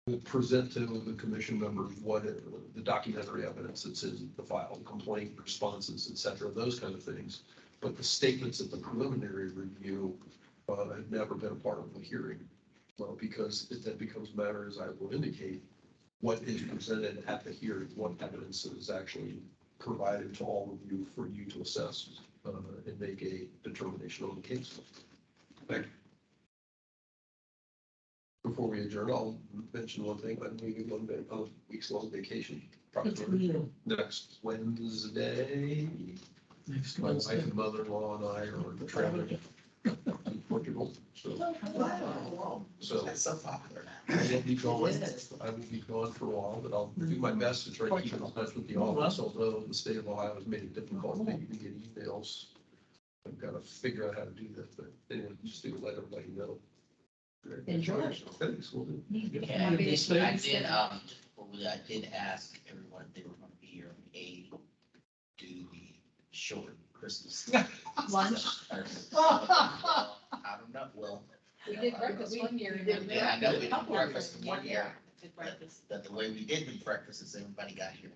would present to the commission members the documentary evidence that's in the file, complaint responses, et cetera, those kind of things. But the statements at the preliminary review had never been a part of the hearing. Well, because that becomes matter, as I will indicate, what is presented at the hearing, what evidence is actually provided to all of you for you to assess and make a determination on the case. Thank you. Before we adjourn, I'll mention one thing. I'm leaving a week's long vacation. Probably next Wednesday. My wife and mother-in-law and I are traveling to Portugal. So That's so popular I will be gone for a while, but I'll do my best to try to keep in touch with the office, although the state of Ohio has made it difficult for me to get emails. I've got to figure out how to do that, but anyway, just to let everybody know. Enjoy. Thanks, we'll do. Yeah, I did ask everyone if they were going to be here on A, do the short Christmas. Lunch. I don't know, well. We did breakfast one year. Yeah, I know we did breakfast one year. Did breakfast. But the way we did the breakfast is everybody got here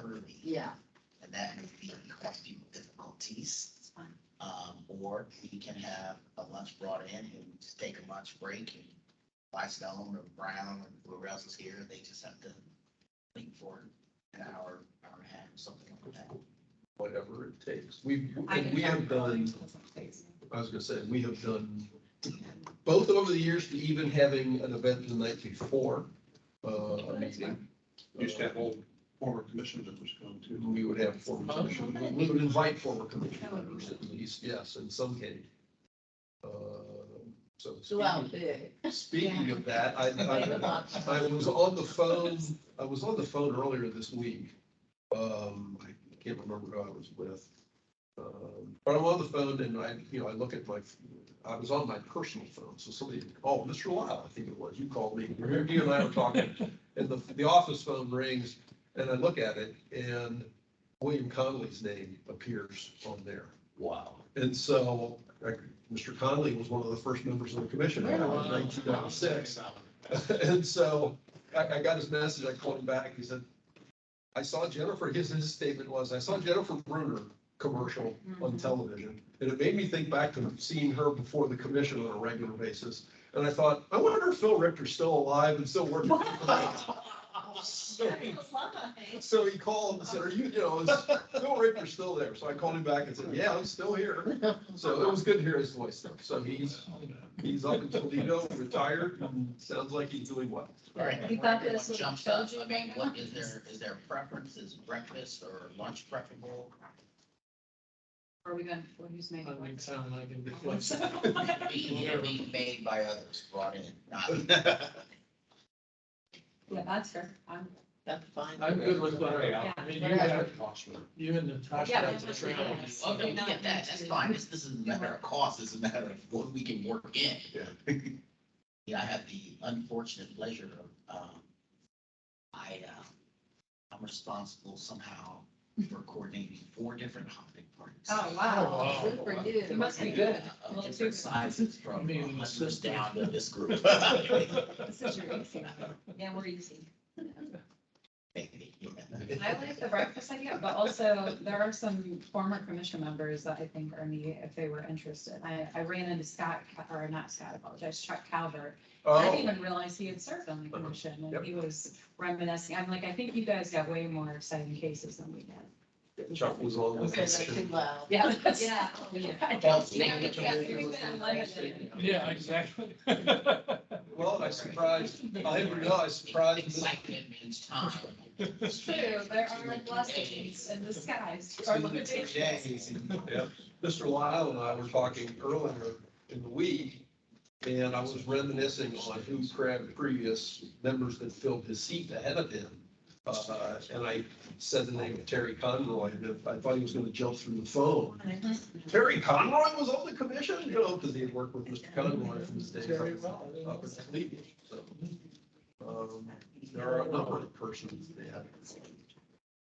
early. Yeah. And that may be a few difficulties. It's fine. Or we can have a lunch brought in and we just take a lunch break and Blackstone or Brown or whoever else is here, they just have to wait for an hour and a half, something like that. Whatever it takes. We have done, I was gonna say, we have done both over the years, even having an event the night before a meeting. Used to have old former commission members come too. We would have former commission, we would invite former commission members at least, yes, in some case. So speaking of that, I was on the phone earlier this week. I can't remember who I was with. But I'm on the phone and I look at I was on my personal phone. So somebody, Mr. Lyle, I think it was, you called me. You and I were talking and the office phone rings and I look at it and William Conley's name appears on there. Wow. And so Mr. Conley was one of the first members of the commission in 1996. And so I got his message. I called him back. He said, I saw Jennifer, his statement was, I saw Jennifer Bruner commercial on television. And it made me think back to seeing her before the commission on a regular basis. And I thought, I wonder if Phil Richter's still alive and still working. So he called and said, is Phil Richter still there? So I called him back and said, yeah, I'm still here. So it was good to hear his voice though. So he's up in Toledo, retired, and sounds like he's doing well. All right. You thought this Everyone was jumps up. Belgian I mean, right what now? is there a preference? Is breakfast or lunch preferable? Are we going, who's making? I think sound like it'd be Being made by others, brought in, not. Yeah, that's fair. That's fine. I'm good with whatever. I mean, you and Natasha. Yeah, have to that's train. fair. Okay, we get that, that's fine, this isn't a matter of cost, it's a matter of what we can work in. Yeah. Yeah, I have the unfortunate pleasure of, I'm responsible somehow for coordinating 4 different holiday parties. Oh, wow. wow. Good for you. You must be good. Of Well, different super. sizes, I from mean, hundreds assistant. down to this group. This is your easy. Yeah, we're easy. I like the breakfast idea, but also there are some former commission members that I think are neat if they were interested. I ran into Chuck Calvert. I didn't even realize he had served on the commission and he was reminiscing. I'm like, I think you guys got way more exciting cases than we did. Chuck was on the commission. Yeah. Yeah. Yeah, exactly. Well, I surprised, I didn't realize, surprised. Excitement means time. It's true, there are blessings in disguise. Yeah. Mr. Lyle and I were talking earlier in the week, and I was reminiscing on who grabbed previous members that filled his seat ahead of him. And I said the name of Terry Conroy, and I thought he was going to jump through the phone. Terry Conroy was on the commission, because he had worked with Mr. Conroy from his days Very up well. in Toledo. So, there are a number of persons that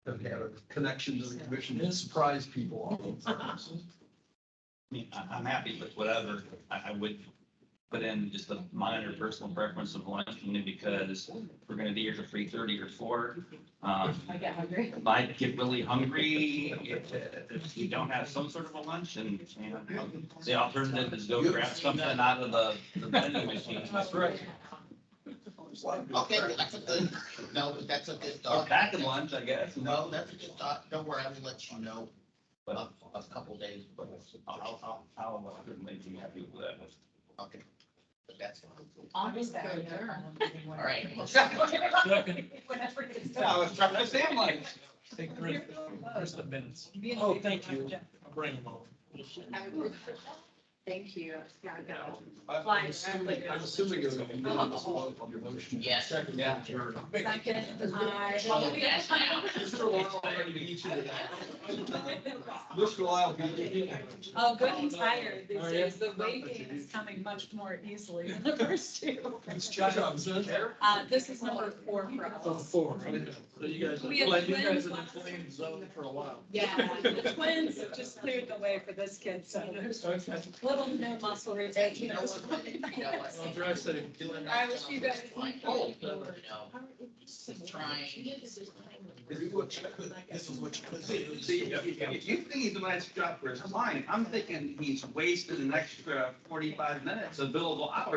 have had a connection to the commission and surprise people oftentimes. I mean, I'm happy with whatever. I would put in just a minor personal preference of lunch, only because we're gonna be here till 3:30 or 4. I get hungry. Might get really hungry if you don't have some sort of a lunch, and the alternative is go grab something out of the vending machine. That's right. Okay, that's a good, no, but that's a good Or thought. pack a lunch, I guess. No, that's a good thought. Don't worry, I will let you know a couple days, but, I'll certainly be happy with that. okay. But that's fine. I'll just say. All right. Whenever it's Yeah, I done. was trying to say like. Take the minutes. Oh, thank you. I'll bring them over. Thank you. I'm assuming it's gonna be on the motion. Yes. Second. Yeah. Sure. Second, Mr. Lyle, I'm gonna eat you today. Mr. Lyle, be- Oh, good and tired these Oh, yeah. days. The weight gain is coming much more easily than the first two. It's Chuck. This is number 4 for Oh, us. 4, okay. So you guys, We had well, you guys twins have last been playing zone for a while. Yeah, the twins have just cleared the way for this kid, so there's Okay. little to no muscle retention. You know what? You know what? I'll try setting. I wish you guys. Oh, you know, trying. This is what you could do. See, if you think he's a nice job for his client, I'm thinking he's wasted an extra 45 minutes of billable hours